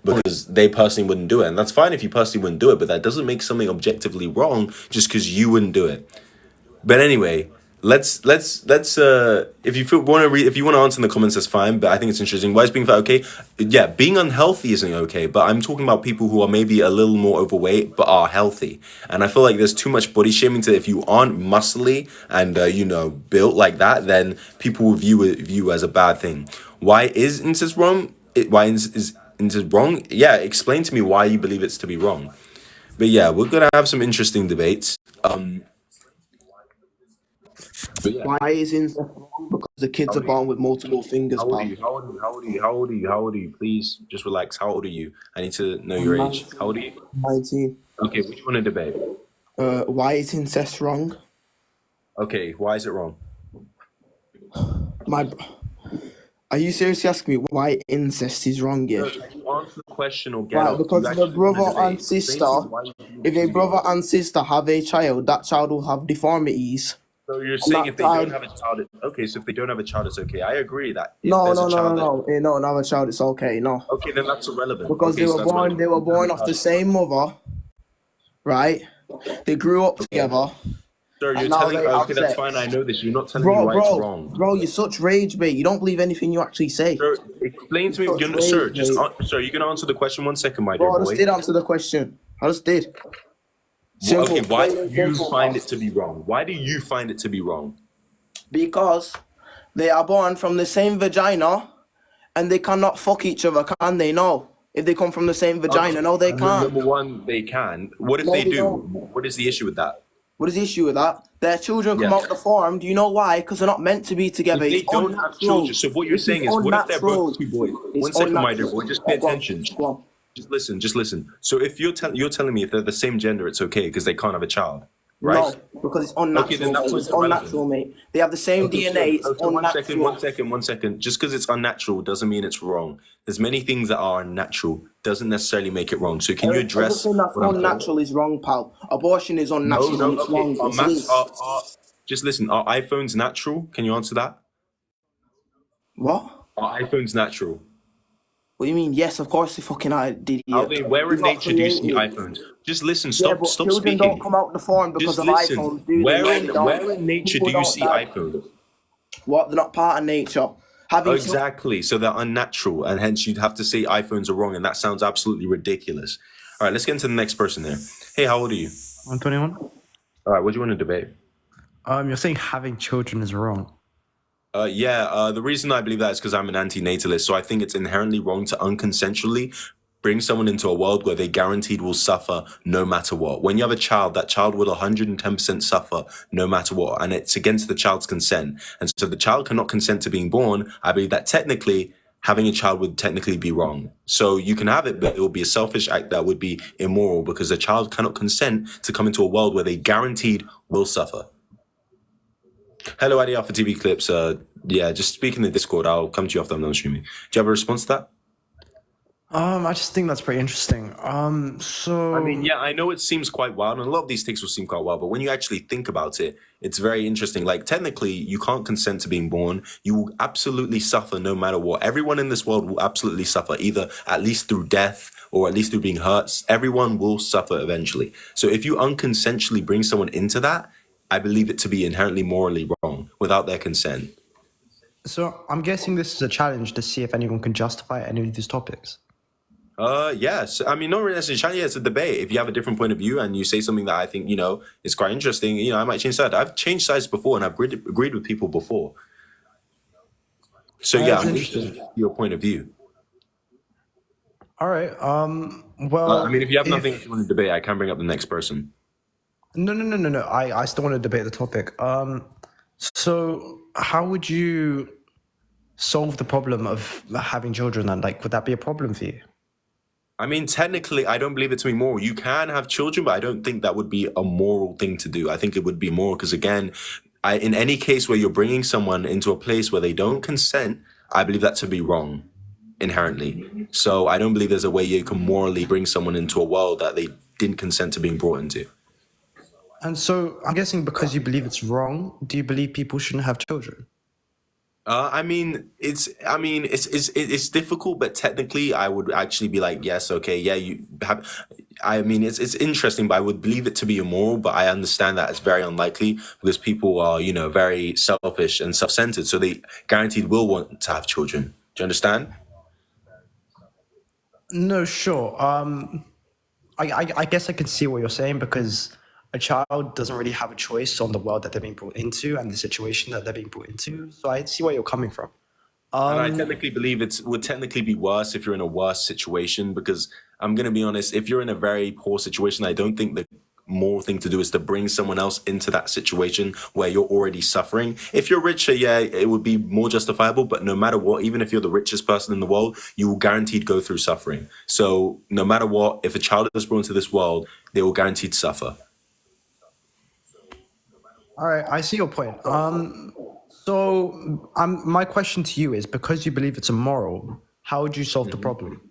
immoral because they personally wouldn't do it. And that's fine if you personally wouldn't do it, but that doesn't make something objectively wrong just because you wouldn't do it. But anyway, let's if you want to read, if you want to answer in the comments, that's fine. But I think it's interesting. Why is being fat okay? Yeah, being unhealthy isn't okay. But I'm talking about people who are maybe a little more overweight but are healthy. And I feel like there's too much body shaming to if you aren't muscly and built like that, then people will view as a bad thing. Why is incest wrong? Is incest wrong? Yeah, explain to me why you believe it's to be wrong. But yeah, we're gonna have some interesting debates. But yeah. Why is incest wrong? Because the kids are born with multiple fingers, How old are pal. you? How old are you? How old are you? How old are you? How old are you? Please, just relax. How old are you? I need to know your I'm age. How old are you? 19. Okay, what do you want to debate? Why is incest wrong? Okay, why is it wrong? Are you seriously asking me why incest is wrong? Yeah. No, can you answer the question or get Right, off? Do because you if a actually want to brother debate? and Explain sister, to me why you believe if it a to be brother wrong. and sister have a child, that child will have deformities. So you're And saying that if they don't child, have a child, okay, so if they don't have a child, it's okay. I agree that if no, there's no, a no, no, child that, no, no, another child, it's okay, no, okay, then that's irrelevant. because Okay, so that's relevant. they were born off the same mother, right? They grew up together, Sir, you're and now telling, they have okay, that's fine. I sex. know this. You're not telling me why it's wrong. Bro, you're such rage bait. You don't believe anything you actually say. Sir, explain to me, Such sir. rage Just, bait. sir, you can answer the question 1 second, my dear Bro, I just boy. did answer the question. I just did. Simple. Okay, why Plain do and you simple, find pal. it to be wrong? Why do you find it to be wrong? Because they are born from the same vagina, and they cannot fuck each other, can they? No. If they come from the same vagina, no, they can't. Number one, they can. What if No, they they do? don't. What is the issue with that? What is the issue with that? Their children come Yeah. out deformed. Do you know why? Because they're not meant to be together. If they It's don't have unnatural. children, so what you're This is saying is, what if they're unnatural. both two boys? It's 1 second, my dear unnatural. boy, just pay Go on, attention. go on. Just listen. So if you're telling me if they're the same gender, it's okay because they can't have a child, right? No, because it's Okay, then unnatural. that's Mate. what's It's unnatural, mate. They have the same Okay, DNA. It's so unnatural. 1 second. Just because it's unnatural doesn't mean it's wrong. There's many things that are unnatural, doesn't necessarily make it wrong. So can you address Everything that's what I'm saying? unnatural is wrong, pal. Abortion is unnatural No, and it's okay. wrong. Are It's maths, this. just listen, are iPhones natural? Can you answer that? What? Are iPhones natural? What do you mean? Yes, of course they fucking are, idiot. Where in They're not nature do you see created. iPhones? Just listen, Yeah, stop but children speaking. don't come out deformed because Just of listen. iPhones, do they? No, they don't. Where in nature People do you don't see die. iPhones? What? They're not part of nature. Having children. Exactly. So they're unnatural, and hence you'd have to say iPhones are wrong, and that sounds absolutely ridiculous. All right, let's get into the next person there. Hey, how old are you? I'm 21. All right, what do you want to debate? You're saying having children is wrong. The reason I believe that is because I'm an antinatalist, so I think it's inherently wrong to unconsensually bring someone into a world where they guaranteed will suffer no matter what. When you have a child, that child will 110% suffer no matter what, and it's against the child's consent. And so the child cannot consent to being born. I believe that technically having a child would technically be wrong. So you can have it, but it will be a selfish act that would be immoral because the child cannot consent to come into a world where they guaranteed will suffer. Hello, Adi Alpha TV Clips. Just speak in the Discord. I'll come to you after I'm done streaming. Do you have a response to that? I just think that's pretty interesting. So I mean, yeah, I know it seems quite wild, and a lot of these takes will seem quite wild, but when you actually think about it, it's very interesting. Like, technically, you can't consent to being born. You will absolutely suffer no matter what. Everyone in this world will absolutely suffer, either at least through death or at least through being hurt. Everyone will suffer eventually. So if you unconsensually bring someone into that, I believe it to be inherently morally wrong without their consent. So I'm guessing this is a challenge to see if anyone can justify any of these topics. Yes. I mean, not really necessarily. Yeah, it's a debate. If you have a different point of view and you say something that I think, is quite interesting, I might change side. I've changed sides before and I've agreed with people before. So yeah, That's I'm interesting. interested in your point of view. All right. I mean, if you have nothing else you want to debate, I can bring up the next person. No. I still want to debate the topic. So how would you solve the problem of having children then? Like, would that be a problem for you? I mean, technically, I don't believe it to be moral. You can have children, but I don't think that would be a moral thing to do. I think it would be moral because, again, in any case where you're bringing someone into a place where they don't consent, I believe that to be wrong inherently. So I don't believe there's a way you can morally bring someone into a world that they didn't consent to being brought into. And so I'm guessing because you believe it's wrong, do you believe people shouldn't have children? I mean, it's difficult, but technically, I would actually be like, yes, okay, yeah, you have. I mean, it's interesting, but I would believe it to be immoral. But I understand that it's very unlikely because people are, very selfish and self-centered, so they guaranteed will want to have children. Do you understand? No, sure. I guess I can see what you're saying because a child doesn't really have a choice on the world that they're being brought into and the situation that they're being brought into. So I see where you're coming from. And I Um, technically believe it would technically be worse if you're in a worse situation because I'm gonna be honest, if you're in a very poor situation, I don't think the moral thing to do is to bring someone else into that situation where you're already suffering. If you're richer, yeah, it would be more justifiable, but no matter what, even if you're the richest person in the world, you will guaranteed go through suffering. So no matter what, if a child is born into this world, they will guaranteed suffer. all right, I see your point. So my question to you is because you believe it's immoral, how would you solve the problem?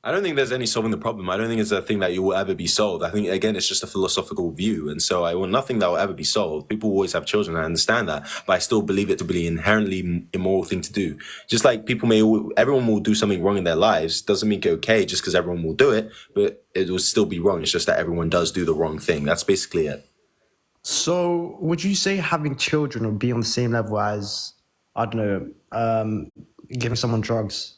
I don't think there's any solving the problem. I don't think it's a thing that you will ever be solved. I think again, it's just a philosophical view, and so I want nothing that will ever be solved. People always have children. I understand that, but I still believe it to be an inherently immoral thing to do. Just like everyone will do something wrong in their lives. Doesn't make it okay just because everyone will do it, but it will still be wrong. It's just that everyone does do the wrong thing. That's basically it. So would you say having children would be on the same level as, I don't know, giving someone drugs?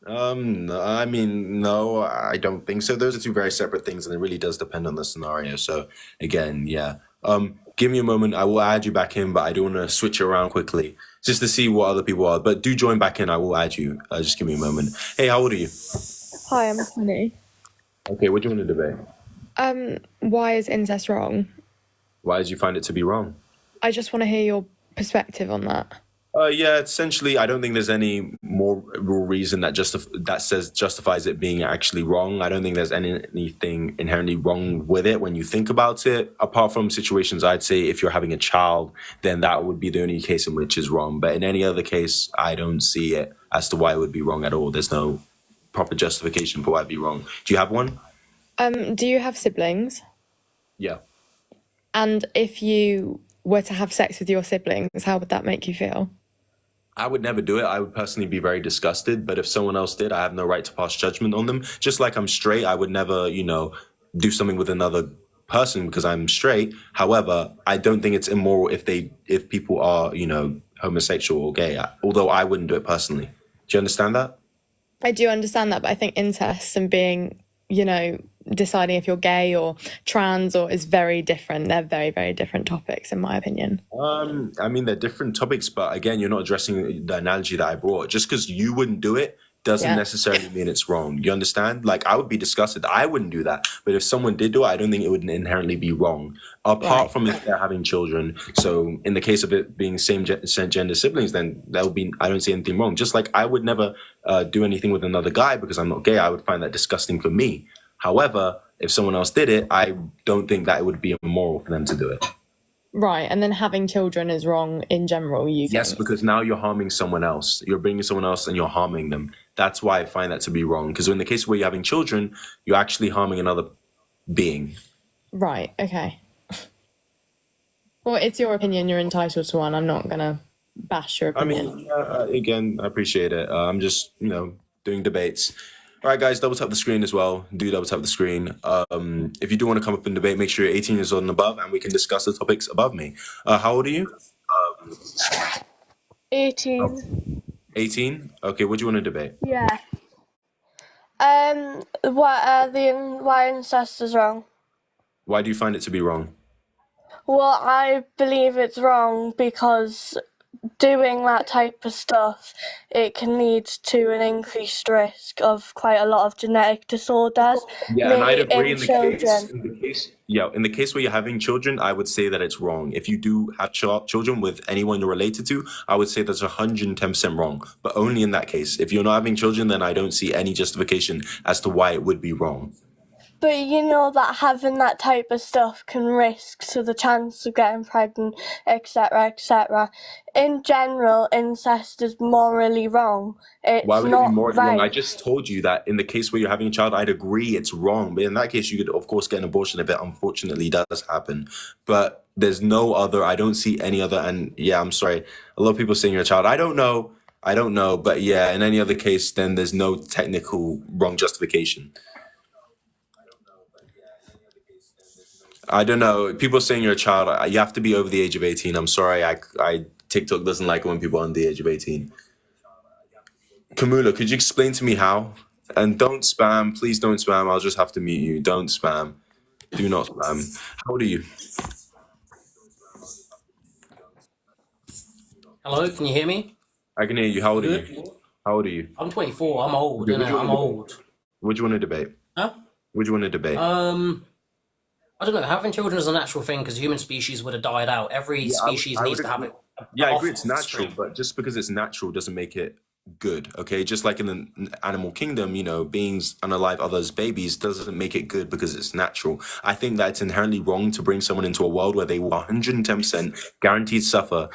No, I mean, no, I don't think so. Those are two very separate things, and it really does depend on the scenario. So again, yeah. Give me a moment. I will add you back in, but I do want to switch around quickly just to see what other people are. But do join back in. I will add you. Just give me a moment. Hey, how old are you? Hi, I'm Sunny. Okay, what do you want to debate? Why is incest wrong? Why did you find it to be wrong? I just want to hear your perspective on that. Yeah, essentially, I don't think there's any more real reason that justifies it being actually wrong. I don't think there's anything inherently wrong with it when you think about it. Apart from situations, I'd say if you're having a child, then that would be the only case in which is wrong. But in any other case, I don't see it as to why it would be wrong at all. There's no proper justification for why it'd be wrong. Do you have one? Do you have siblings? Yeah. And if you were to have sex with your siblings, how would that make you feel? I would never do it. I would personally be very disgusted. But if someone else did, I have no right to pass judgment on them. Just like I'm straight, I would never, do something with another person because I'm straight. However, I don't think it's immoral if people are, homosexual or gay. Although I wouldn't do it personally. Do you understand that? I do understand that, but I think incest and being, deciding if you're gay or trans or is very different. They're very, very different topics, in my opinion. I mean, they're different topics, but again, you're not addressing the analogy that I brought. Just because you wouldn't do it doesn't Yeah. necessarily mean it's wrong. You understand? Like, I would be disgusted. I wouldn't do that. But if someone did do it, I don't think it would inherently be wrong. Apart Right. from if they're having children. So, in the case of it being same gender siblings, then that would be, I don't see anything wrong. Just like I would never do anything with another guy because I'm not gay. I would find that disgusting for me. However, if someone else did it, I don't think that it would be immoral for them to do it. Right. And then having children is wrong in general, you Yes, think? because now you're harming someone else. You're bringing someone else and you're harming them. That's why I find that to be wrong. Because in the case where you're having children, you're actually harming another being. Right. Okay. Well, it's your opinion. You're entitled to one. I'm not going to bash your I opinion. mean, again, I appreciate it. I'm just, doing debates. All right, guys, double tap the screen as well. Do double tap the screen. If you do want to come up and debate, make sure you're 18 years old and above, and we can discuss the topics above me. How old are you? 18. 18? Okay, what do you want to debate? Yeah. Why incest is wrong? Why do you find it to be wrong? Well, I believe it's wrong because doing that type of stuff, it can lead to an increased risk of quite a lot of genetic disorders, Yeah, and I'd mainly agree in children. in the case where you're having children, I would say that it's wrong. If you do have children with anyone you're related to, I would say that's 110% wrong. But only in that case. If you're not having children, then I don't see any justification as to why it would be wrong. But you know that having that type of stuff can risk to the chance of getting pregnant, etc., etc. In general, incest is morally wrong. Why It's would it be not morally wrong? I right. just told you that in the case where you're having a child, I'd agree it's wrong. But in that case, you could, of course, get an abortion if it unfortunately does happen. But There's no other. I don't see any other. And yeah, I'm sorry. A lot of people saying you're a child. I don't know. But yeah, in any other case, then there's no technical wrong justification. I don't know. People saying you're a child. You have to be over the age of 18. I'm sorry. I TikTok doesn't like it when people are under the age of 18. Kamula, could you explain to me how? And don't spam. Please don't spam. I'll just have to mute you. Don't spam. Do not spam. How old are you? Hello, can you hear me? I can hear you. How old are Good. you? How old are you? I'm 24. I'm old. Okay, I'm old. What do you want to debate? Huh? What do you want to debate? I don't know. Having children is a natural thing because human species would have died out. Every species I needs would to have agree. it. Yeah, I agree. It's natural, but just because it's natural doesn't make it good. Okay, just like in the animal kingdom, you know, beings unalive others' babies doesn't make it good because it's natural. I think that it's inherently wrong to bring someone into a world where they will 110% guaranteed suffer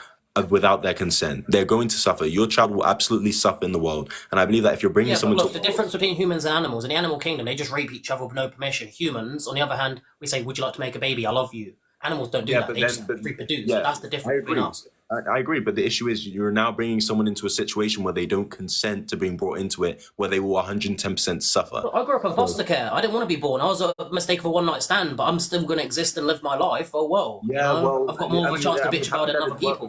without their consent. They're going to suffer. Your child will absolutely suffer in the world, and I believe that if you're bringing Yeah, but someone look, to the difference between humans and animals, in the animal kingdom, they just rape each other with no permission. Humans, on the other hand, we say, would you like to make a baby? I love you. Animals don't do that. They just reproduce. So that's the difference between us. I agree, but the issue is you're now bringing someone into a situation where they don't consent to being brought into it, where they will 110% suffer. Look, I grew up in foster care. I didn't want to be born. I was a mistake of a one-night stand, but I'm still going to exist and live my life. Oh, well. Yeah, you know? well, I've got more of a chance to bitch about it than other people.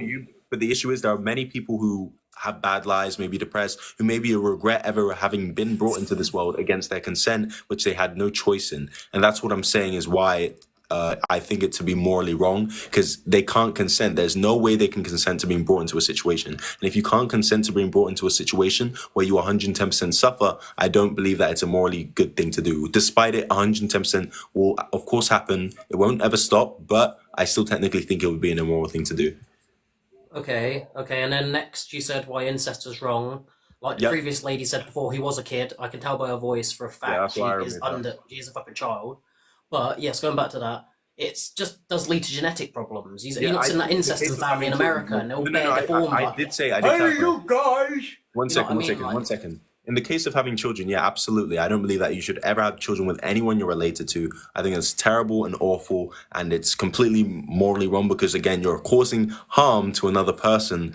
But the issue is there are many people who have bad lives, maybe depressed, who maybe regret ever having been brought into this world against their consent, which they had no choice in. And that's what I'm saying is why I think it to be morally wrong, because they can't consent. There's no way they can consent to being brought into a situation. And if you can't consent to being brought into a situation where you 110% suffer, I don't believe that it's a morally good thing to do. Despite it, 110% will, of course, happen. It won't ever stop, but I still technically think it would be an immoral thing to do. Okay. And then next you said why incest is wrong. Like the previous lady said before, he was a kid. I can tell by her voice for a fact she is a fucking child. But yes, going back to that, it's just does lead to genetic problems. He looks in that incest family in America, and they'll bear deformed. I did hey, you guys! One second. In the case of having children, yeah, absolutely. I don't believe that you should ever have children with anyone you're related to. I think it's terrible and awful, and it's completely morally wrong because, again, you're causing harm to another person,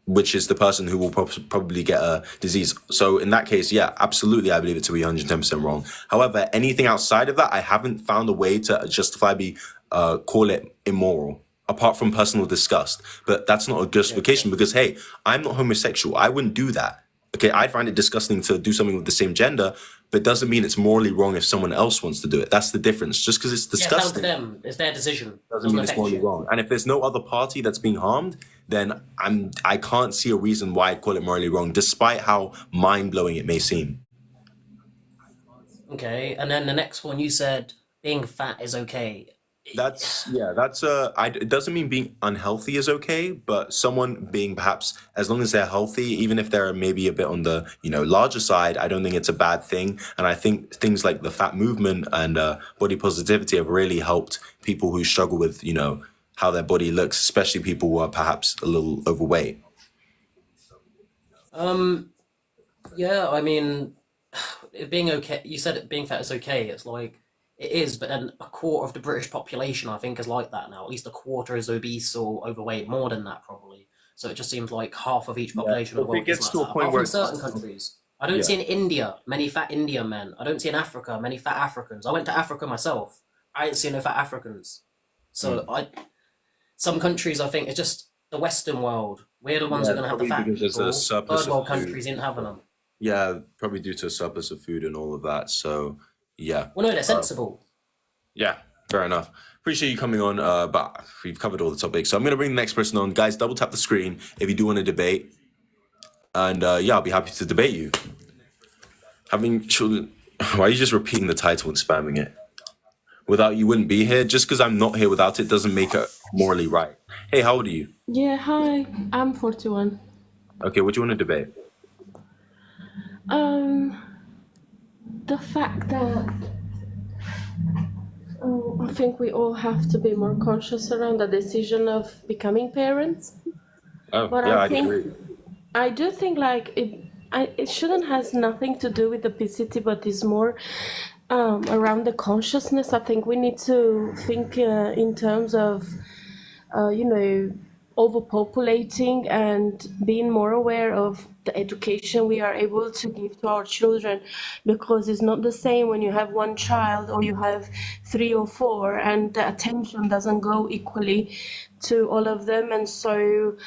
which is the person who will probably get a disease. So in that case, yeah, absolutely, I believe it to be 110% wrong. However, anything outside of that, I haven't found a way to justifiably call it immoral, apart from personal disgust. But that's not a justification because, hey, I'm not homosexual. I wouldn't do that. Okay, I find it disgusting to do something with the same gender, but it doesn't mean it's morally wrong if someone else wants to do it. That's the difference. Just because it's disgusting, down to them. It's their decision. Doesn't mean it's morally wrong. And if there's no other party that's being harmed, then I can't see a reason why I'd call it morally wrong, despite how mind-blowing it may seem. Okay, and then the next one you said being fat is okay. It doesn't mean being unhealthy is okay, but someone being perhaps, as long as they're healthy, even if they're maybe a bit on the larger side, I don't think it's a bad thing. And I think things like the fat movement and body positivity have really helped people who struggle with how their body looks, especially people who are perhaps a little overweight. Yeah, I mean, it being okay. You said being fat is okay. It's like. It is, but then a quarter of the British population, I think, is like that now. At least a quarter is obese or overweight, more than that probably. So it just seems like half of each population of the world is like that. Apart from certain countries. I don't see in India many fat Indian men. I don't see in Africa many fat Africans. I went to Africa myself. I ain't seen no fat Africans. So some countries, I think, it's just the Western world. We're the ones who are going to have the fat people. Third world countries ain't having them. Yeah, probably due to a surplus of food and all of that. So... yeah. Well, no, they're sensible. Yeah, fair enough. Appreciate you coming on, but we've covered all the topics. So I'm going to bring the next person on. Guys, double tap the screen if you do want to debate. And I'll be happy to debate you. Having children... Why are you just repeating the title and spamming it? Without you wouldn't be here. Just because I'm not here without it doesn't make it morally right. Hey, how old are you? Yeah, hi. I'm 41. Okay, what do you want to debate? The fact that I think we all have to be more conscious around the decision of becoming parents. But I agree. I do think like it shouldn't has nothing to do with the PCT, but it's more around the consciousness. I think we need to think in terms of overpopulating and being more aware of the education we are able to give to our children, because it's not the same when you have one child or you have 3 or 4, and the attention doesn't go equally to all of them. And so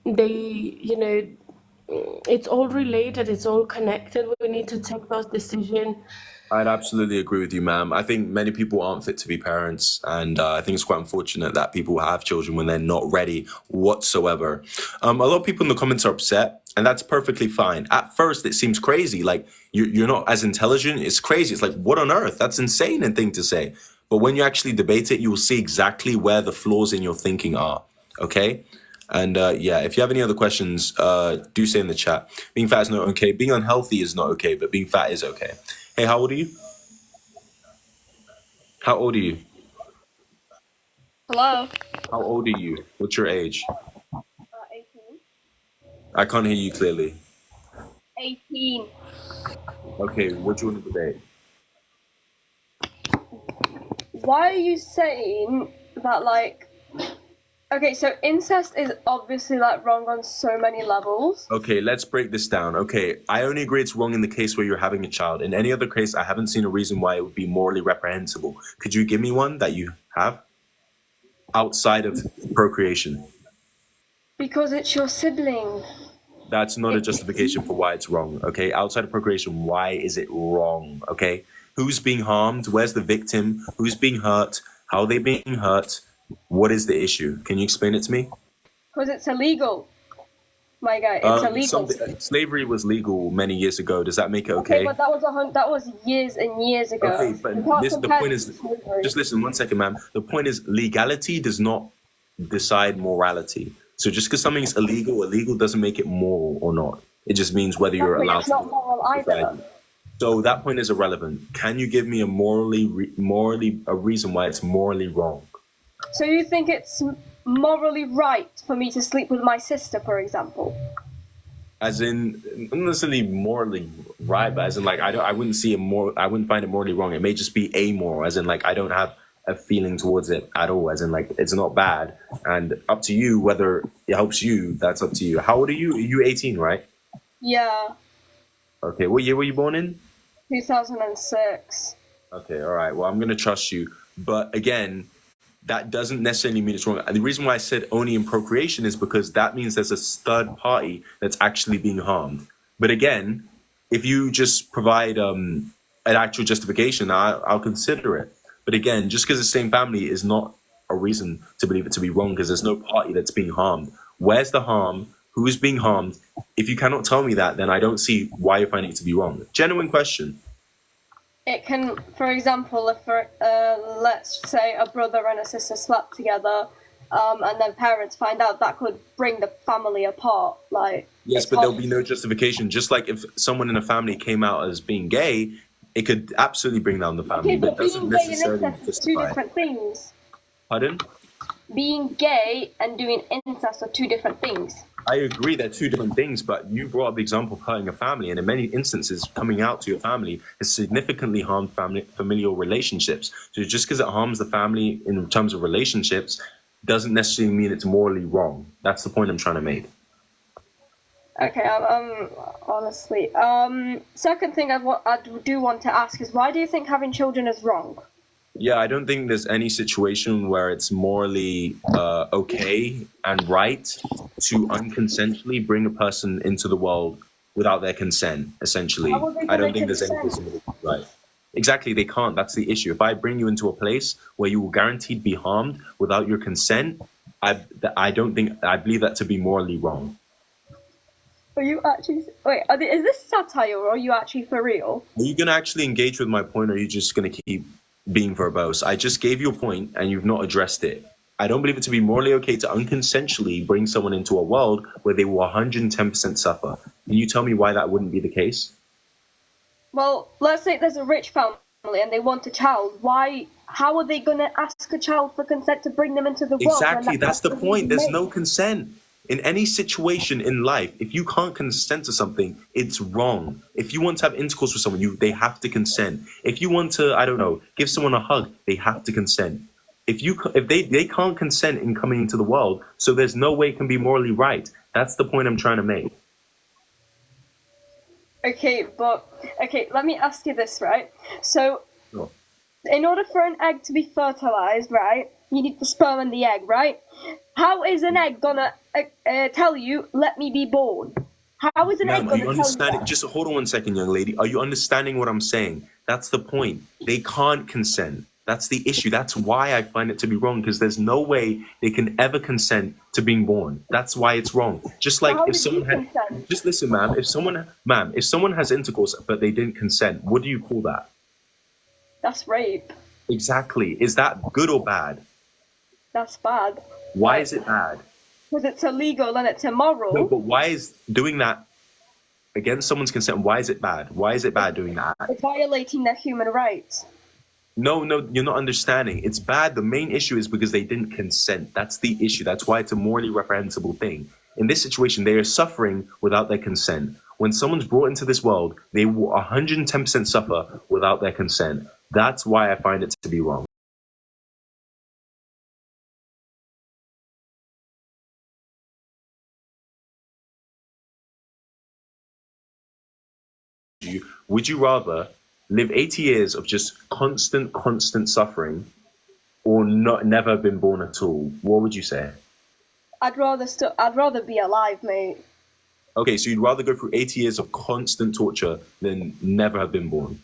it's all related, it's all connected. We need to take those decisions. I'd absolutely agree with you, ma'am. I think many people aren't fit to be parents, and I think it's quite unfortunate that people have children when they're not ready whatsoever. A lot of people in the comments are upset, and that's perfectly fine. At first, it seems crazy, like you're not as intelligent. It's crazy. It's like, what on earth? That's insane and thing to say. But when you actually debate it, you will see exactly where the flaws in your thinking are. Okay. And yeah, if you have any other questions, do say in the chat. Being fat is not okay. Being unhealthy is not okay, but being fat is okay. Hey, how old are you? How old are you? Hello? How old are you? What's your age? 18. I can't hear you clearly. 18. Okay, what do you want to debate? Why are you saying that, like... Okay, so incest is obviously, like, wrong on so many levels. Okay, let's break this down. Okay, I only agree it's wrong in the case where you're having a child. In any other case, I haven't seen a reason why it would be morally reprehensible. Could you give me one that you have? Outside of procreation. Because it's your sibling. That's not a justification for why it's wrong, okay? Outside of procreation, why is it wrong, okay? Who's being harmed? Where's the victim? Who's being hurt? How are they being hurt? What is the issue? Can you explain it to me? Because it's illegal. My guy, it's illegal. Slavery was legal many years ago. Does that make it okay? Okay, but that was years and years ago. Okay, but the point is, just listen 1 second, ma'am. The point is, legality does not decide morality. So just because something's illegal doesn't make it moral or not. It just means whether you're allowed to. It's not moral either. So that point is irrelevant. Can you give me a morally a reason why it's morally wrong? So you think it's morally right for me to sleep with my sister, for example? As in, not necessarily morally right, but as in, like, I wouldn't find it morally wrong. It may just be amoral, as in, like, I don't have a feeling towards it at all, as in, like, it's not bad, and up to you whether it helps you. That's up to you. How old are you? Are you 18, right? Yeah. Okay, what year were you born in? 2006. Okay, all right. Well, I'm gonna trust you, but again, that doesn't necessarily mean it's wrong. And the reason why I said only in procreation is because that means there's a third party that's actually being harmed. But again, if you just provide an actual justification, I'll consider it. But again, just because it's the same family is not a reason to believe it to be wrong, because there's no party that's being harmed. Where's the harm? Who is being harmed? If you cannot tell me that, then I don't see why you're finding it to be wrong. Genuine question. It can, for example, if let's say a brother and a sister slept together, and then parents find out, that could bring the family apart. Like, yes, but there'll be no justification. Just like if someone in a family came out as being gay, it could absolutely bring down the family. Okay, but doesn't being gay and necessarily incest is two different things. Pardon? Being gay and doing incest are two different things. I agree, they're two different things, but you brought up the example of hurting a family, and in many instances, coming out to your family has significantly harmed familial relationships. So just because it harms the family in terms of relationships doesn't necessarily mean it's morally wrong. That's the point I'm trying to make. Okay, honestly. Second thing I do want to ask is, why do you think having children is wrong? Yeah, I don't think there's any situation where it's morally okay and right to unconsensually bring a person into the world without their consent, essentially. I don't think there's anything right. Exactly, they can't. That's the issue. If I bring you into a place where you will guaranteed be harmed without your consent, I believe that to be morally wrong. Are you actually... Wait, is this satire, or are you actually for real? Are you going to actually engage with my point, or are you just going to keep being verbose? I just gave you a point and you've not addressed it. I don't believe it to be morally okay to unconsensually bring someone into a world where they will 110% suffer. Can you tell me why that wouldn't be the case? Well, let's say there's a rich family and they want a child. How are they going to ask a child for consent to bring them into the world? Exactly, that's the point. There's no consent. In any situation in life, if you can't consent to something, it's wrong. If you want to have intercourse with someone, they have to consent. If you want to, I don't know, give someone a hug, they have to consent. if they can't consent in coming into the world, so there's no way it can be morally right. That's the point I'm trying to make. Okay, let me ask you this, right? So, Sure. in order for an egg to be fertilized, right, you need the sperm and the egg, right? How is an egg gonna tell you, let me be born? How is an egg Ma'am, are gonna you tell you understanding? that? Just hold on one second, young lady. Are you understanding what I'm saying? That's the point. They can't consent. That's the issue. That's why I find it to be wrong, because there's no way they can ever consent to being born. That's why it's wrong. Just like How if did you someone had, consent? just listen, ma'am. If someone has intercourse but they didn't consent, what do you call that? That's rape. Exactly. Is that good or bad? That's bad. Why is it bad? Because it's illegal and it's immoral. No, but why is doing that against someone's consent? Why is it bad? Why is it bad doing that? It's violating their human rights. No, you're not understanding. It's bad. The main issue is because they didn't consent. That's the issue. That's why it's a morally reprehensible thing. In this situation, they are suffering without their consent. When someone's brought into this world, they will 110% suffer without their consent. That's why I find it to be wrong. Would you rather live 80 years of just constant suffering, or never have been born at all? What would you say? I'd rather be alive, mate. Okay, so you'd rather go through 80 years of constant torture than never have been born?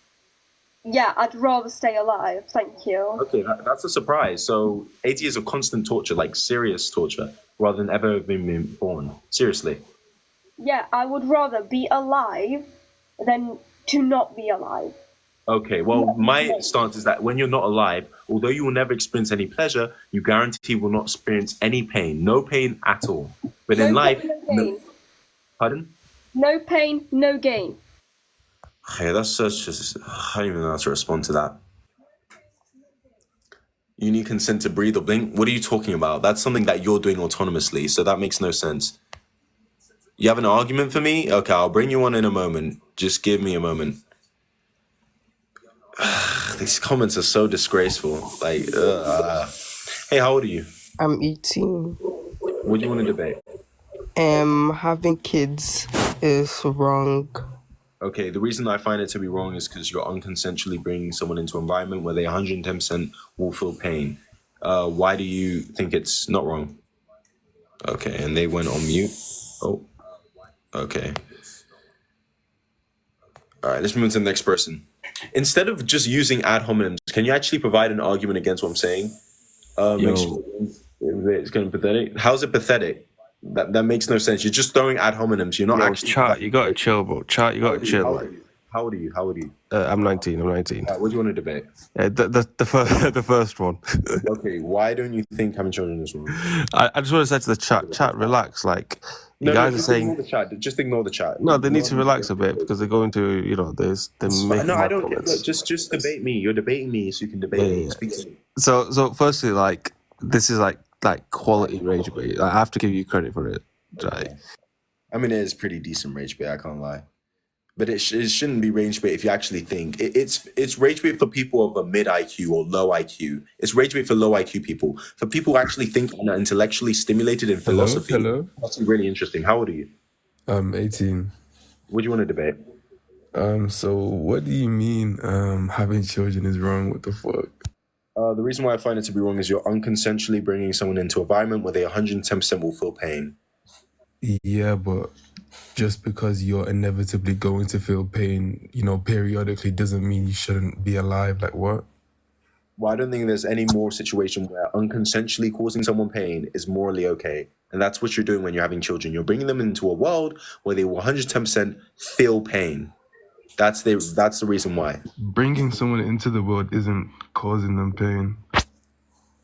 Yeah, I'd rather stay alive, thank you. Okay, that's a surprise. So 80 years of constant torture, like serious torture, rather than ever have been born. Seriously. Yeah, I would rather be alive than to not be alive. Okay, well, my stance is that when you're not alive, although you will never experience any pleasure, you guarantee will not experience any pain. No pain at all. But in life... No, pardon? No pain, no gain. Okay, that's such just... I don't even know how to respond to that. You need consent to breathe or blink? What are you talking about? That's something that you're doing autonomously, so that makes no sense. You have an argument for me? Okay, I'll bring you one in a moment. Just give me a moment. These comments are so disgraceful. Like, hey, how old are you? I'm 18. What do you want to debate? Having kids is wrong. Okay, the reason I find it to be wrong is because you're unconsensually bringing someone into an environment where they 110% will feel pain. Why do you think it's not wrong? Okay, and they went on mute. Oh, okay. All right, let's move on to the next person. Instead of just using ad hominems, can you actually provide an argument against what I'm saying? It's kind of pathetic. How's it pathetic? That makes no sense. You're just throwing ad hominems. You're not actually... Chat, you gotta chill, bro. Chat, you gotta chill. How old are you? I'm 19. What do you want to debate? The first one. Okay, why don't you think having children is wrong? I just want to say to the chat, relax. Like, you guys are saying... Just ignore the chat. No, they need to relax a bit because they're going to, No, I don't get... Look, just debate me. You're debating me, so you can debate me. Speak to me. So firstly, like, this is like quality rage bait. I have to give you credit for it. Right? I mean, it is pretty decent rage bait, I can't lie. But it shouldn't be rage bait if you actually think. It's rage bait for people of a mid IQ or low IQ. It's rage bait for low IQ people. For people who actually think and are intellectually stimulated in philosophy. Hello. That's really interesting. How old are you? I'm 18. What do you want to debate? So what do you mean having children is wrong? What the fuck? The reason why I find it to be wrong is you're unconsensually bringing someone into an environment where they 110% will feel pain. Yeah, but just because you're inevitably going to feel pain, periodically doesn't mean you shouldn't be alive. Like what? Well, I don't think there's any more situation where unconsensually causing someone pain is morally okay. And that's what you're doing when you're having children. You're bringing them into a world where they will 110% feel pain. That's the reason why. Bringing someone into the world isn't causing them pain.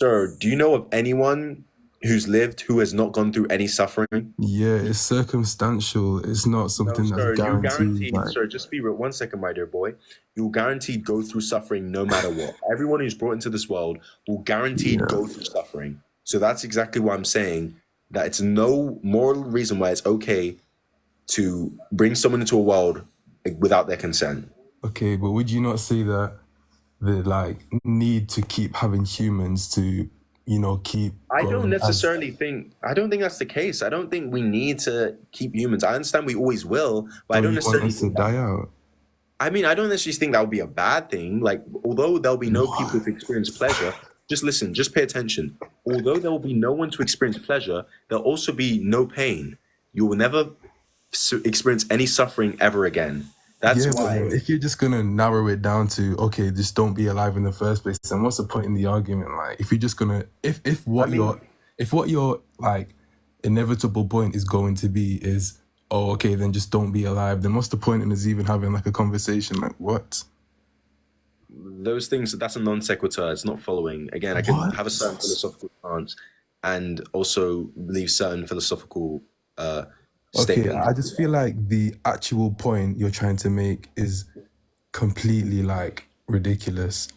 Sir, do you know of anyone who's lived who has not gone through any suffering? Yeah, it's circumstantial. It's not something that's guaranteed. Sir, just be real. 1 second, my dear boy. You'll guaranteed go through suffering no matter what. Everyone who's brought into this world will guaranteed go through suffering. So that's exactly why I'm saying that it's no moral reason why it's okay to bring someone into a world without their consent. Okay, but would you not say that the like need to keep having humans to, keep I don't growing necessarily think. I don't think that's the case. I don't think we need to keep humans. I understand we always will, but I don't you want necessarily us to think die out? I mean, I don't necessarily think that would be a bad thing. Like, although there'll be no people to experience pleasure, just listen, just pay attention. Although there will be no one to experience pleasure, there'll also be no pain. You will never experience any suffering ever again. That's why. But if you're just gonna narrow it down to, okay, just don't be alive in the first place, then what's the point in the argument? Like, if you're just gonna, if what your like inevitable point is going to be is, oh, okay, then just don't be alive, then what's the point in us even having like a conversation? Like, what? Those things, that's a non sequitur. It's not following. Again, I can have a certain philosophical stance and also leave certain philosophical statements. I just feel like the actual point you're trying to make is completely like ridiculous.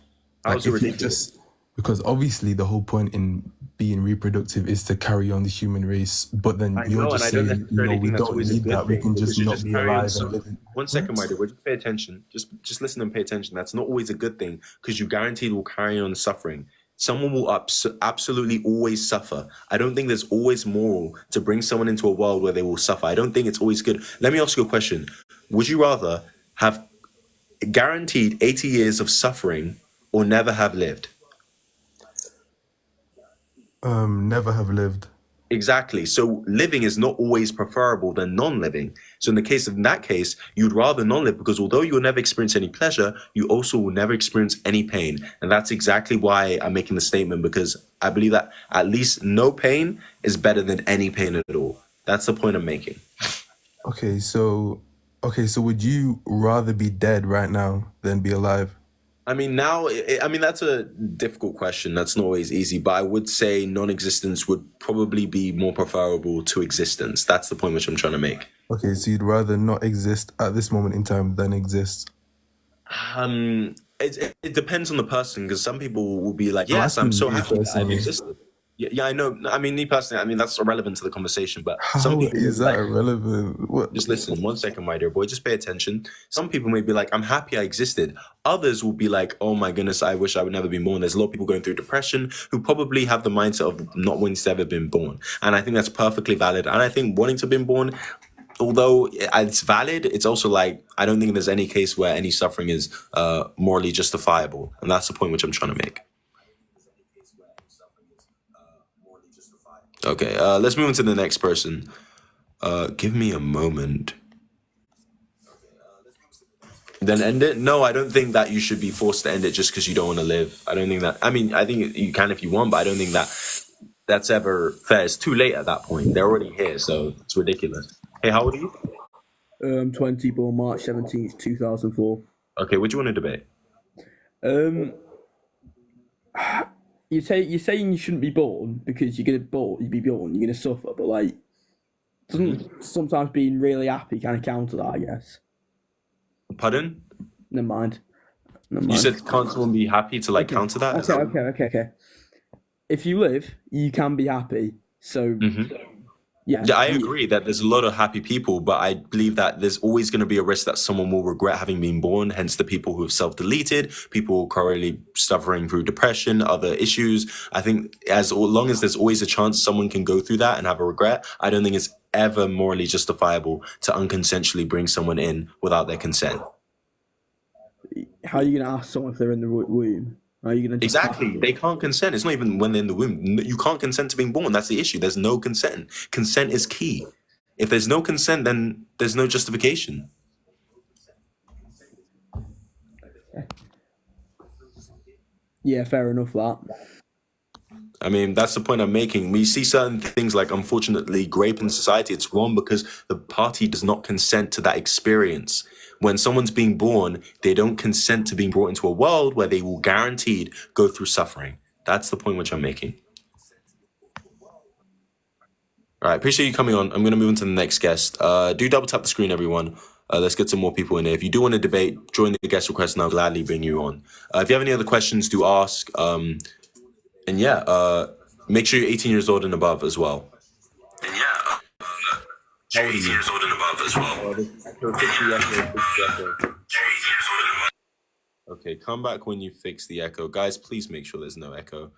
How's it ridiculous? Because obviously the whole point in being reproductive is to carry on the human race, but then you're just saying, we don't need that. We can just not be alive and live. One second, my dear. Just pay attention. Just listen and pay attention. That's not always a good thing because you guaranteed will carry on suffering. Someone will absolutely always suffer. I don't think there's always moral to bring someone into a world where they will suffer. I don't think it's always good. Let me ask you a question. Would you rather have guaranteed 80 years of suffering or never have lived? Never have lived. Exactly. So living is not always preferable than non-living. So in that case, you'd rather non-live because although you'll never experience any pleasure, you also will never experience any pain. And that's exactly why I'm making the statement, because I believe that at least no pain is better than any pain at all. That's the point I'm making. Okay, so would you rather be dead right now than be alive? I mean, that's a difficult question. That's not always easy, but I would say non-existence would probably be more preferable to existence. That's the point which I'm trying to make. Okay, so you'd rather not exist at this moment in time than exist? It depends on the person, because some people will be like, yes, I'm so happy that I've existed. Yeah, I know. I mean, me personally, that's irrelevant to the conversation, but some people is that irrelevant? What? Just listen, 1 second, my dear boy, just pay attention. Some people may be like, I'm happy I existed. Others will be like, oh my goodness, I wish I would never be born. There's a lot of people going through depression who probably have the mindset of not wanting to ever been born. And I think that's perfectly valid. And I think wanting to have been born, although it's valid, it's also like, I don't think there's any case where any suffering is morally justifiable. And that's the point which I'm trying to make. Okay, let's move on to the next person. Give me a moment. Then end it? No, I don't think that you should be forced to end it just because you don't want to live. I don't think that. I mean, I think you can if you want, but I don't think that's ever fair. It's too late at that point. They're already here, so it's ridiculous. Hey, how old are you? 20, born March 17th, 2004. Okay, what do you want to debate? You're saying you shouldn't be born because you're gonna suffer, but like, doesn't sometimes being really happy kind of counter that, I guess? Pardon? Never mind. You said can't someone be happy to like counter that? Okay. If you live, you can be happy. So Yeah, I agree that there's a lot of happy people, but I believe that there's always going to be a risk that someone will regret having been born, hence the people who have self-deleted, people currently suffering through depression, other issues. I think as long as there's always a chance someone can go through that and have a regret, I don't think it's ever morally justifiable to unconsensually bring someone in without their consent. How are you going to ask someone if they're in the womb? Are you going to Exactly. They can't consent. It's not even when they're in the womb. You can't consent to being born. That's the issue. There's no consent. Consent is key. If there's no consent, then there's no justification. Yeah, fair enough, that. I mean, that's the point I'm making. We see certain things like, unfortunately, rape in society. It's wrong because the party does not consent to that experience. When someone's being born, they don't consent to being brought into a world where they will guaranteed go through suffering. That's the point which I'm making. All right, appreciate you coming on. I'm going to move on to the next guest. Do double tap the screen, everyone. Let's get some more people in there. If you do want to debate, join the guest request and I'll gladly bring you on. If you have any other questions, do ask. And yeah, make sure you're 18 years old and above as well. And yeah, 18 years old and above as well. Okay. Okay, come back when you fix the echo. Guys, please make sure there's no echo.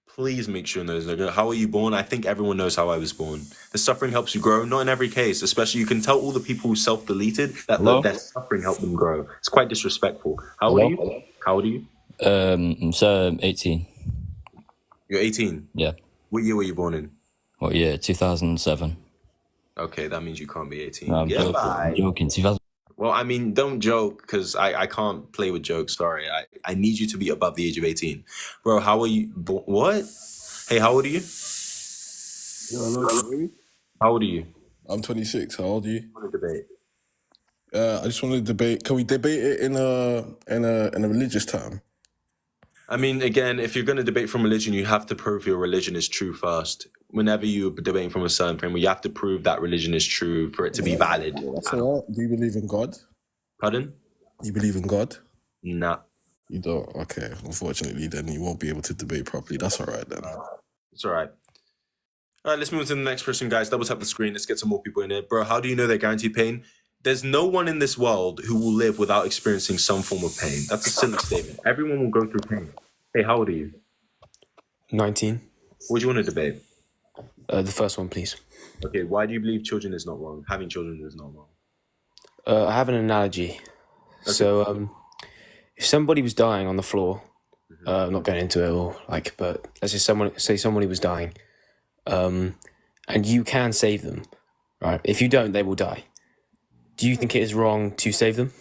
Please make sure there's no echo. How are you born? I think everyone knows how I was born. The suffering helps you grow. Not in every case. Especially, you can tell all the people who self-deleted that their suffering helped them grow. It's quite disrespectful. How old are you? How old are you? So 18. You're 18? Yeah. What year were you born in? What year? 2007. Okay, that means you can't be 18. No, I'm joking. 2000. Well, I mean, don't joke, because I can't play with jokes. Sorry. I need you to be above the age of 18. Bro, how are you? What? Hey, how old are you? Yo, hello, how old are you? I'm 26. How old are you? I want to debate. I just want to debate. Can we debate it in a religious term? I mean, again, if you're going to debate from religion, you have to prove your religion is true first. Whenever you're debating from a certain framework, you have to prove that religion is true for it to be valid. Yeah, that's all right. Do you believe in God? Pardon? You believe in God? Nah. You don't? Okay. Unfortunately, then you won't be able to debate properly. That's all right, then. It's all right. All right, let's move on to the next person, guys. Double tap the screen. Let's get some more people in here. Bro, how do you know they're guaranteed pain? There's no one in this world who will live without experiencing some form of pain. That's a silly statement. Everyone will go through pain. Hey, how old are you? 19. What do you want to debate? The first one, please. Okay, why do you believe children is not wrong? Having children is not wrong. I have an analogy. Okay. So, if somebody was dying on the floor, I'm not going into it all, but let's say somebody was dying, and you can save them, right? If you don't, they will die. Do you think it is wrong to save them?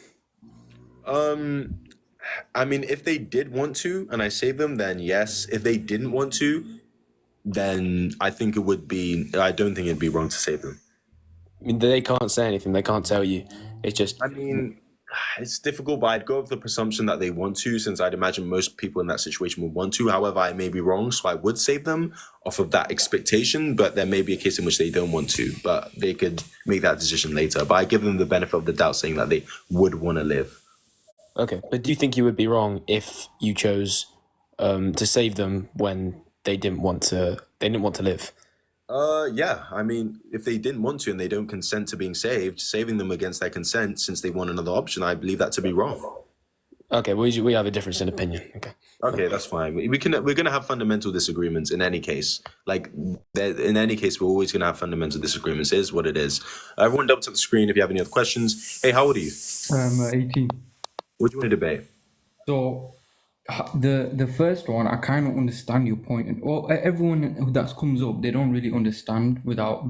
I mean, if they did want to and I saved them, then yes. If they didn't want to, then I don't think it'd be wrong to save them. I mean, they can't say anything. They can't tell you. It's just... I mean, it's difficult, but I'd go with the presumption that they want to, since I'd imagine most people in that situation would want to. However, I may be wrong, so I would save them off of that expectation, but there may be a case in which they don't want to, but they could make that decision later. But I give them the benefit of the doubt, saying that they would want to live. Okay, but do you think you would be wrong if you chose to save them when they didn't want to live? Yeah. I mean, if they didn't want to and they don't consent to being saved, saving them against their consent since they want another option, I believe that to be wrong. Okay, we have a difference in opinion. Okay, that's fine. We're gonna have fundamental disagreements in any case. In any case, we're always gonna have fundamental disagreements. It is what it is. Everyone, double tap the screen if you have any other questions. Hey, how old are you? I'm 18. What do you want to debate? So, the first one, I kind of understand your point, and everyone that comes up, they don't really understand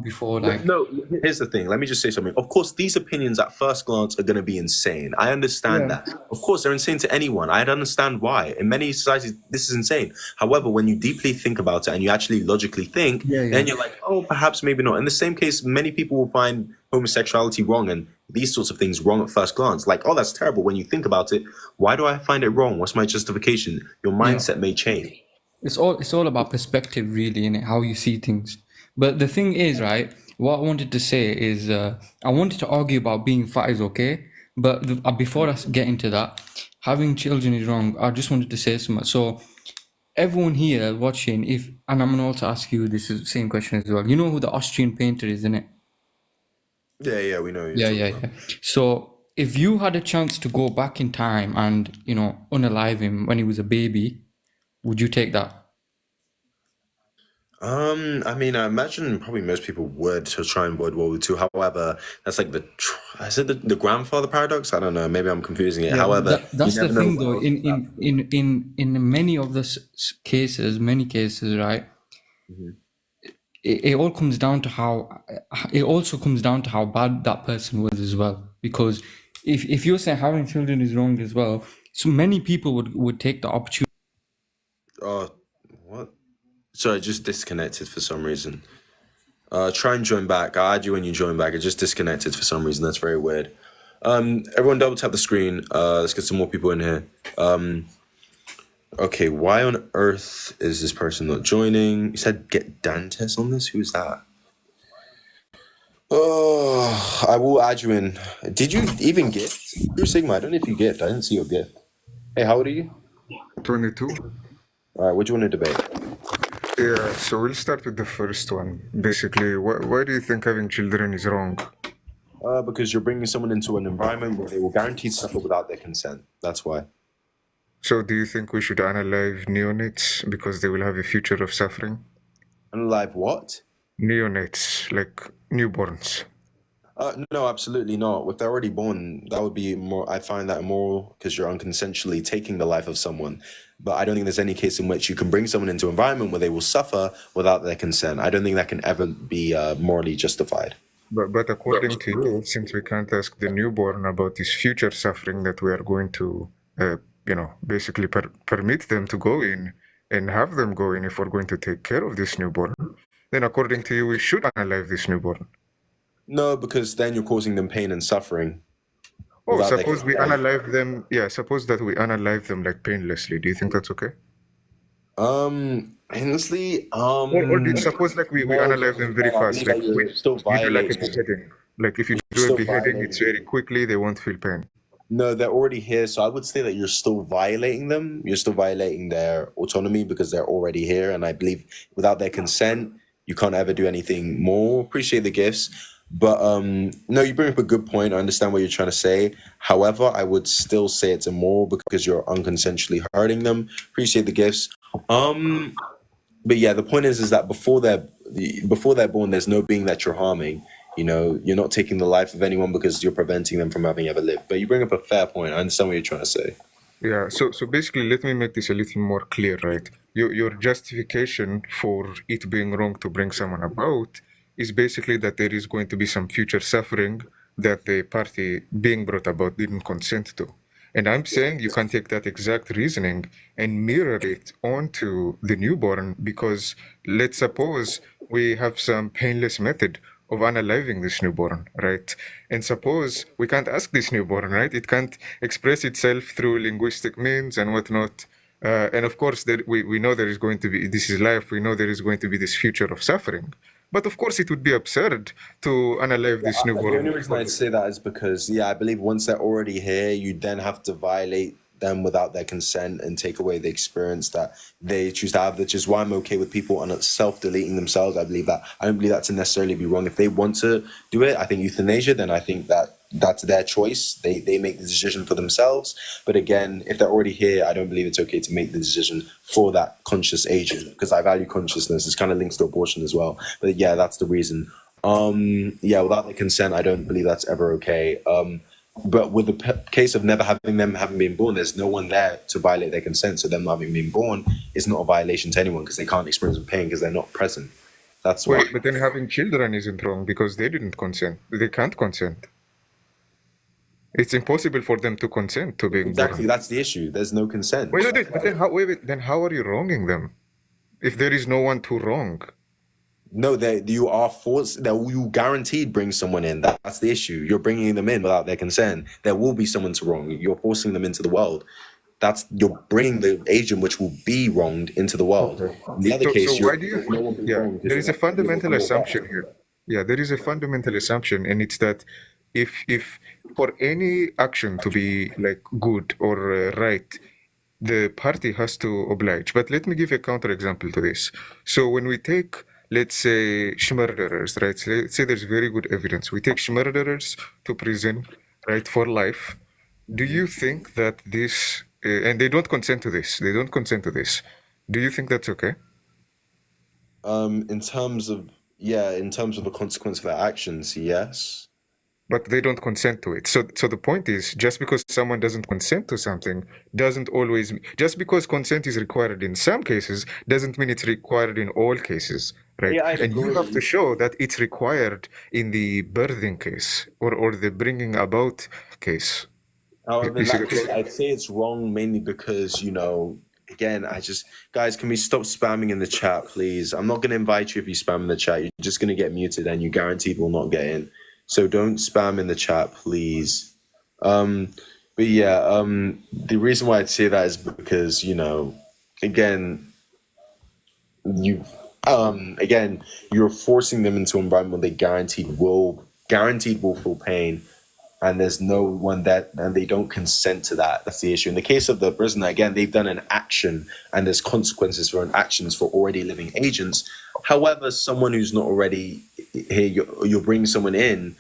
before. No, here's the thing. Let me just say something. Of course, these opinions at first glance are going to be insane. I understand that. Of course, they're insane to anyone. I understand why. In many societies, this is insane. However, when you deeply think about it and you actually logically think, then you're like, oh, perhaps, maybe not. In the same case, many people will find homosexuality wrong and these sorts of things wrong at first glance. Like, oh, that's terrible. When you think about it, why do I find it wrong? What's my justification? Your mindset may change. It's all about perspective, really, and how you see things. But the thing is, right, what I wanted to say is I wanted to argue about being fat is okay, but before I get into that, having children is wrong. I just wanted to say something. So everyone here watching, and I'm going to also ask you this same question as well. You know who the Austrian painter is, isn't it? Yeah, we know. Yeah. So if you had a chance to go back in time and, unalive him when he was a baby, would you take that? I mean, I imagine probably most people would to try and avoid World War II. However, that's like the grandfather paradox? I don't know. Maybe I'm confusing it. However, that's the thing, though. In many of the cases, right? Mm-hmm. It all comes down to how. It also comes down to how bad that person was as well. Because if you're saying having children is wrong as well, so many people would take the opportunity. What? Sorry, just disconnected for some reason. Try and join back. I'll add you when you join back. It just disconnected for some reason. That's very weird. Everyone double tap the screen. Let's get some more people in here. Okay, why on earth is this person not joining? You said get Dantes on this? Who's that? Oh, I will add you in. Did you even gift? You're Sigma. I don't know if you gift. I didn't see your gift. Hey, how old are you? 22. All right, what do you want to debate? Yeah, so we'll start with the first one. Basically, why do you think having children is wrong? Because you're bringing someone into an environment where they will guaranteed suffer without their consent. That's why. So do you think we should unalive neonates because they will have a future of suffering? Unalive what? Neonates, like newborns. No, absolutely not. If they're already born, that would be more. I find that immoral because you're unconsensually taking the life of someone. But I don't think there's any case in which you can bring someone into an environment where they will suffer without their consent. I don't think that can ever be morally justified. But according to you, since we can't ask the newborn about this future suffering that we are going to, basically permit them to go in and have them go in if we're going to take care of this newborn, then according to you, we should unalive this newborn. No, because then you're causing them pain and suffering. Oh, suppose we unalive them. Yeah, suppose that we unalive them like painlessly. Do you think that's okay? Honestly, or suppose like we unalive them very fast. Like we do like a beheading. Like if you do a beheading, it's very quickly. They won't feel pain. No, they're already here. So I would say that you're still violating them. You're still violating their autonomy because they're already here. And I believe without their consent, you can't ever do anything more. Appreciate the gifts. But no, you bring up a good point. I understand what you're trying to say. However, I would still say it's immoral because you're unconsensually hurting them. Appreciate the gifts. But yeah, the point is that before they're born, there's no being that you're harming. You know, you're not taking the life of anyone because you're preventing them from having ever lived. But you bring up a fair point. I understand what you're trying to say. Yeah. So basically, let me make this a little more clear, right? Your justification for it being wrong to bring someone about is basically that there is going to be some future suffering that the party being brought about didn't consent to. And I'm saying you can take that exact reasoning and mirror it onto the newborn because let's suppose we have some painless method of unaliving this newborn, right? And suppose we can't ask this newborn, right? It can't express itself through linguistic means and whatnot. And of course, we know there is going to be, this is life, we know there is going to be this future of suffering. But of course, it would be absurd to unalive this newborn. The only reason I'd say that is because, I believe once they're already here, you then have to violate them without their consent and take away the experience that they choose to have, which is why I'm okay with people self-deleting themselves. I don't believe that to necessarily be wrong. If they want to do it, I think euthanasia, then I think that's their choice. They make the decision for themselves. But again, if they're already here, I don't believe it's okay to make the decision for that conscious agent because I value consciousness. It's kind of links to abortion as well. But yeah, that's the reason. Without their consent, I don't believe that's ever okay. But with the case of never having been born, there's no one there to violate their consent. So them not having been born is not a violation to anyone because they can't experience pain because they're not present. That's why. Wait, but then having children isn't wrong because they didn't consent. They can't consent. It's impossible for them to consent to being exactly born. That's the issue. There's no consent. But then how are you wronging them? If there is no one to wrong. No, you are forced. That you guaranteed bring someone in. That's the issue. You're bringing them in without their consent. There will be someone to wrong. You're forcing them into the world. You're bringing the agent which will be wronged into the world. In the other case, why do you? There is a fundamental assumption here. Yeah, there is a fundamental assumption, and it's that if for any action to be like good or right, the party has to oblige. But let me give a counterexample to this. So when we take, let's say, murderers, right? So let's say there's very good evidence. We take murderers to prison, right, for life. Do you think that this, and they don't consent to this, do you think that's okay? In terms of the consequence of their actions, yes. But they don't consent to it. So the point is, just because someone doesn't consent to something doesn't always, just because consent is required in some cases doesn't mean it's required in all cases, right? Yeah, and you have to show that it's required in the birthing case or the bringing about case. However, in that case, I'd say it's wrong mainly because, again, guys, can we stop spamming in the chat, please? I'm not going to invite you if you spam in the chat. You're just going to get muted and you guaranteed will not get in. So don't spam in the chat, please. The reason why I'd say that is because, again, you're forcing them into an environment where they guaranteed will feel pain, and there's no one and they don't consent to that. That's the issue. In the case of the prisoner, again, they've done an action, and there's consequences for an actions for already living agents. However, someone who's not already here, you're bringing someone in,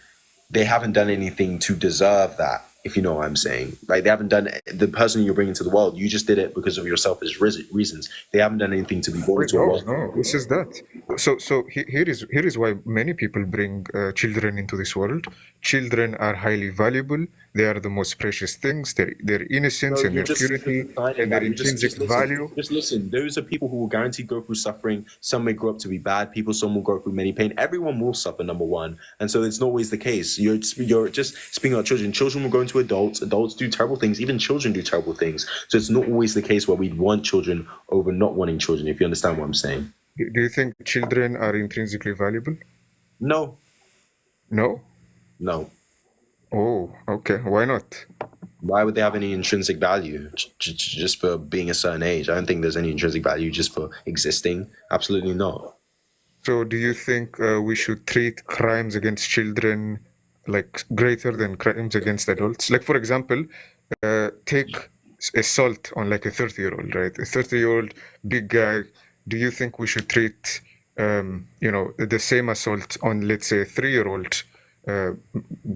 they haven't done anything to deserve that, if you know what I'm saying. Like, they haven't done, the person you're bringing to the world, you just did it because of your selfish reasons. They haven't done anything to be born Wait, into a no, world. no, this is that. Here is why many people bring children into this world. Children are highly valuable. They are the most precious things. Their innocence No, and their you're purity deciding and their that. intrinsic Just listen. value. Just listen. Those are people who will guaranteed go through suffering. Some may grow up to be bad people. Some will go through many pain. Everyone will suffer. Number one, and so it's not always the case. You're just speaking about children. Children will go into adults. Adults do terrible things. Even children do terrible things. So it's not always the case where we'd want children over not wanting children. If you understand what I'm saying. Do you think children are intrinsically valuable? No. No? No. Oh, okay. Why not? Why would they have any intrinsic value just for being a certain age? I don't think there's any intrinsic value just for existing. Absolutely not. So do you think we should treat crimes against children like greater than crimes against adults? Like, for example, take assault on like a 30-year-old, right? A 30-year-old big guy. Do you think we should treat, the same assault on, let's say, a 3-year-old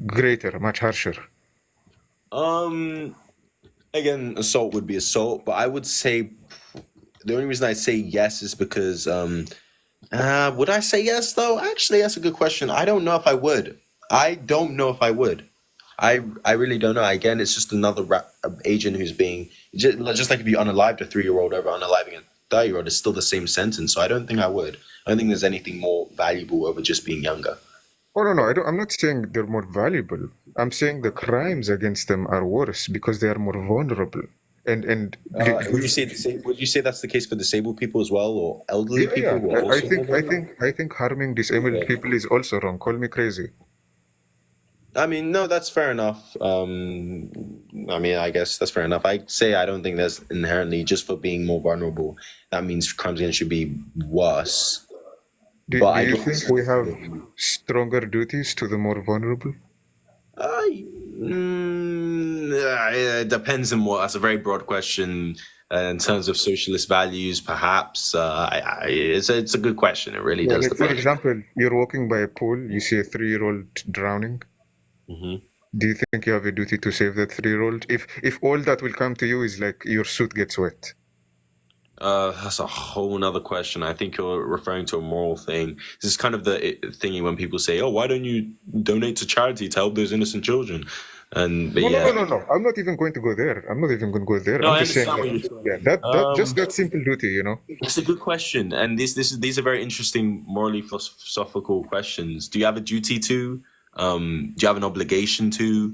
greater, much harsher? Again, assault would be assault, but I would say the only reason I say yes is because would I say yes though? Actually, that's a good question. I don't know if I would. I don't know if I would. I really don't know. Again, it's just another agent who's being just like if you unalived a 3-year-old over unaliving a 30-year-old, it's still the same sentence. So I don't think I would. I don't think there's anything more valuable over just being younger. Oh no, I'm not saying they're more valuable. I'm saying the crimes against them are worse because they are more vulnerable. And would you say that's the case for disabled people as well, or elderly people? Who are also I think harming disabled people is also wrong. Call me crazy. I mean, no, that's fair enough. I mean, I guess that's fair enough. I say I don't think that's inherently just for being more vulnerable. That means crimes against should be worse. Do you think we have stronger duties to the more vulnerable? It depends on what. That's a very broad question. In terms of socialist values, perhaps it's a good question. It really does. Like, for example, you're walking by a pool, you see a 3-year-old drowning. Mm-hmm. Do you think you have a duty to save that 3-year-old? If all that will come to you is like your suit gets wet. That's a whole nother question. I think you're referring to a moral thing. This is kind of the thingy when people say, "Oh, why don't you donate to charity to help those innocent children?" And No. I'm not even going to go there. No, I'm just saying just that simple duty, It's a good question, and these are very interesting morally philosophical questions. Do you have a duty to? Do you have an obligation to?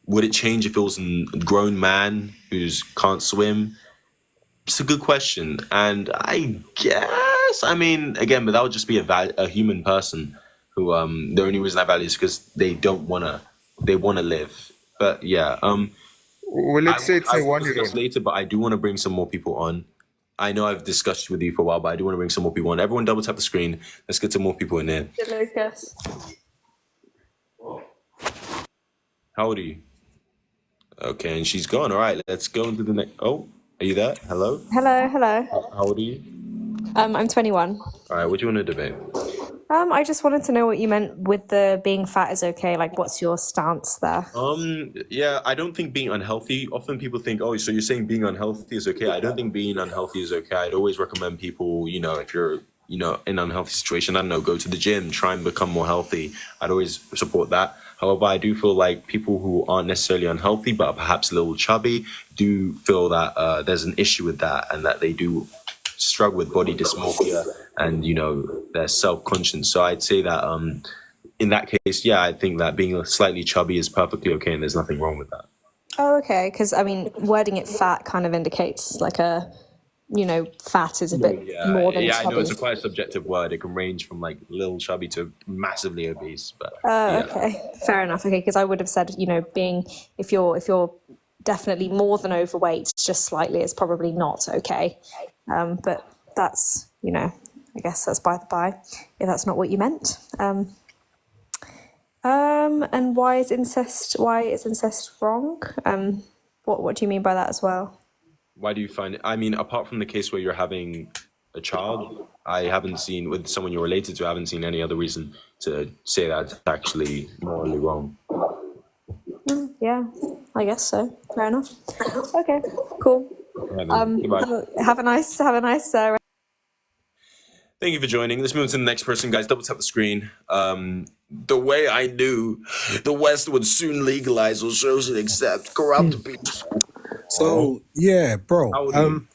Would it change if it was a grown man who can't swim? It's a good question, and I guess, I mean, again, but that would just be a human person who the only reason I value is because they want to live. But yeah, well, let's say it's a 1-year-old later, but I do want to bring some more people on. I know I've discussed with you for a while, but I do want to bring some more people on. Everyone, double tap the screen. Let's get some more people in there. Lucas. How old are you? Okay, and she's gone. All right, let's go into the next. Oh. Are you there? Hello? Hello. How old are you? I'm 21. All right, what do you want to debate? I just wanted to know what you meant with the being fat is okay. Like, what's your stance there? Yeah, I don't think being unhealthy, often people think, oh, so you're saying being unhealthy is okay. I don't think being unhealthy is okay. I'd always recommend people, if you're, in an unhealthy situation, I don't know, go to the gym, try and become more healthy. I'd always support that. However, I do feel like people who aren't necessarily unhealthy, but are perhaps a little chubby, do feel that there's an issue with that and that they do struggle with body dysmorphia and, they're self-conscious. So I'd say that in that case, yeah, I think that being slightly chubby is perfectly okay and there's nothing wrong with that. Oh, okay. Because, I mean, wording it fat kind of indicates like fat is a bit more than chubby. I know it's a quite subjective word. It can range from like little chubby to massively obese. But okay, fair enough. Okay, because I would have said, being if you're definitely more than overweight, just slightly is probably not okay. But that's I guess that's by the by. If that's not what you meant. And why is incest wrong? What do you mean by that as well? Why do you find it? I mean, apart from the case where you're having a child, I haven't seen, with someone you're related to, I haven't seen any other reason to say that's actually morally wrong. Yeah, I guess so. Fair enough. Okay, cool. Have a nice. Thank you for joining. Let's move to the next person, guys. Double tap the screen. The way I knew the West would soon legalize or socially accept corrupt people. So yeah, bro. How old are you?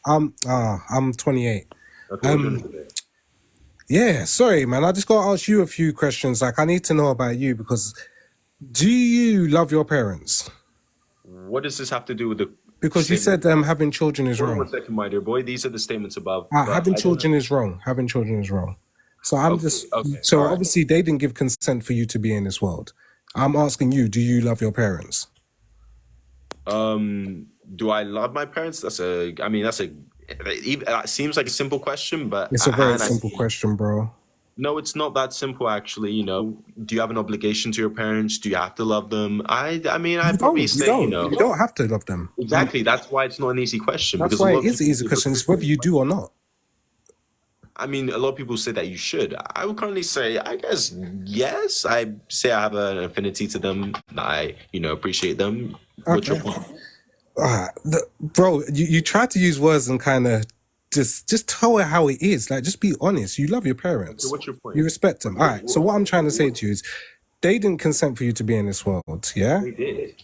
I'm 28. Okay, yeah, sorry, man. I just got to ask you a few questions. Like, I need to know about you because do you love your parents? what does this have to do with the? Because you said having children is Hold on wrong. 1 second, my dear boy. These are the statements above. Having children is wrong. Having children is wrong. So So obviously they didn't give consent for you to be in this world. I'm asking you, do you love your parents? Do I love my parents? That seems like a simple question, but It's a very simple question, bro. No, it's not that simple, actually. You know, do you have an obligation to your parents? Do you have to love them? I'd probably say, you don't have to love them. Exactly. That's why it's not an easy question. That's why it is an easy question. It's whether you do or not. I mean, a lot of people say that you should. I would currently say, I guess, yes. I say I have an affinity to them. I, appreciate them. What's your point? Bro, you try to use words and kind of just tell it how it is. Like, just be honest. You love your parents. So what's your point? You respect them. All right. So what I'm trying to say to you is, they didn't consent for you to be in this world. Yeah. They did.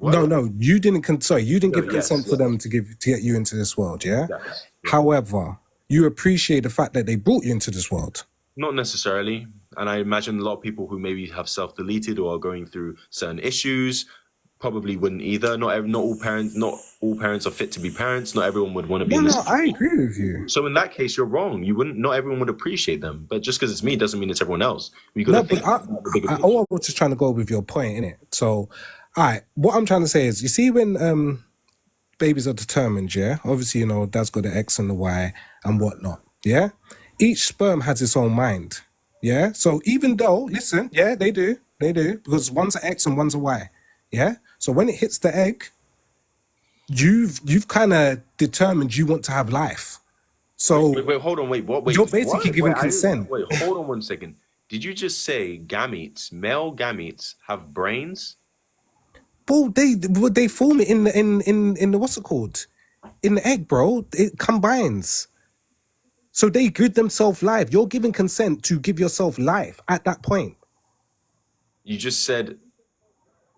No, you didn't. Sorry, you didn't give consent for them to get you into this world. Yeah. Yes. However, you appreciate the fact that they brought you into this world. Not necessarily. And I imagine a lot of people who maybe have self-deleted or are going through certain issues probably wouldn't either. Not all parents are fit to be parents. Not everyone would want to be in this. No, I agree with you. So in that case, you're wrong. Not everyone would appreciate them. But just because it's me doesn't mean it's everyone else. All I was just trying to go with your point, innit? So, all right, what I'm trying to say is, you see when babies are determined, yeah? Obviously, dad's got the X and the Y and whatnot, yeah? Each sperm has its own mind, yeah? So even though, listen, yeah, they do, because one's an X and one's a Y, yeah? So when it hits the egg, you've kind of determined you want to have life. So wait, hold on, wait, what? Wait, you're basically giving consent. Wait, hold on 1 second. Did you just say male gametes have brains? Bro, they form it in the what's it called? In the egg, bro. It combines. So they give themselves life. You're giving consent to give yourself life at that point. You just said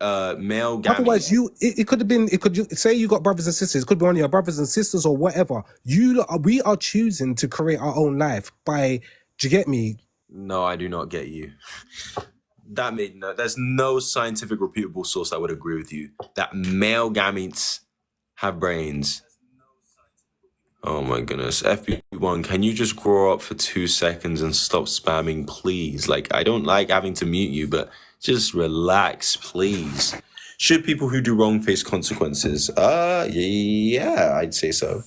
male gametes. Otherwise, it could have been. Say you got brothers and sisters. It could be one of your brothers and sisters or whatever. We are choosing to create our own life by. Do you get me? No, I do not get you. There's no scientific reputable source that would agree with you that male gametes have brains. Oh my goodness. FP1, can you just grow up for 2 seconds and stop spamming, please? Like, I don't like having to mute you, but just relax, please. Should people who do wrong face consequences? Yeah, I'd say so.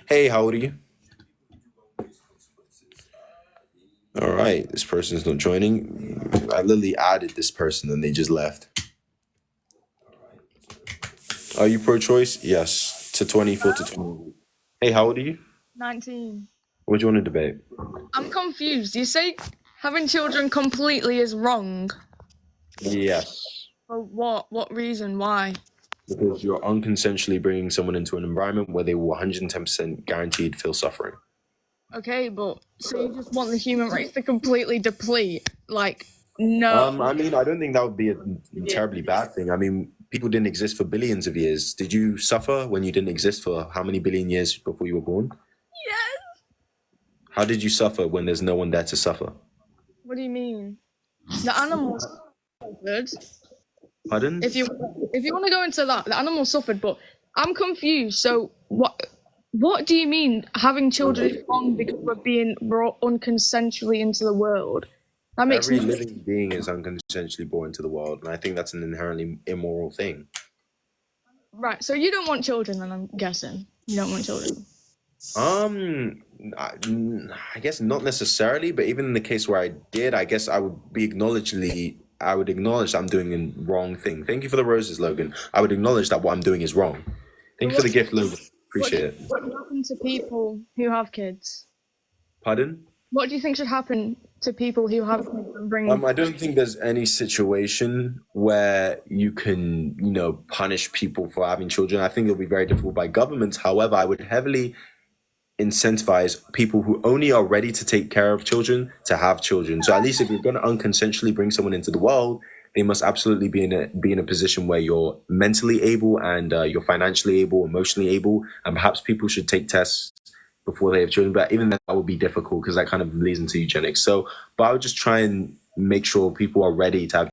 Hey, how old are you? All right, this person's not joining. I literally added this person and they just left. Are you pro-choice? Yes, to 24 to 20. Hey, how old are you? 19. What do you want to debate? I'm confused. You say having children completely is wrong. Yes. For what? What reason? Why? Because you're unconsensually bringing someone into an environment where they will 110% guaranteed feel suffering. Okay, but so you just want the human race to completely deplete? Like, no. I mean, I don't think that would be a terribly bad thing. I mean, people didn't exist for billions of years. Did you suffer when you didn't exist for how many billion years before you were born? Yes. How did you suffer when there's no one there to suffer? What do you mean? The animals suffered. Pardon? If you want to go into that, the animals suffered, but I'm confused. So what do you mean having children is wrong because we're being brought unconsensually into the world? That makes Every living being is unconsensually born into the world, and I think that's an inherently immoral thing. Right, so you don't want children, then I'm guessing. You don't want children. I guess not necessarily, but even in the case where I did, I guess I would acknowledge I'm doing a wrong thing. Thank you for the roses, Logan. I would acknowledge that what I'm doing is wrong. Thank you for the gift, Logan. Appreciate it. What happens to people who have kids? Pardon? What do you think should happen to people who have kids and bring? I don't think there's any situation where you can, punish people for having children. I think it'll be very difficult by governments. However, I would heavily incentivize people who only are ready to take care of children to have children. So at least if you're going to unconsensually bring someone into the world, they must absolutely be in a position where you're mentally able and you're financially able, emotionally able, and perhaps people should take tests before they have children. But even that would be difficult because that kind of leads into eugenics. So, but I would just try and make sure people are ready to have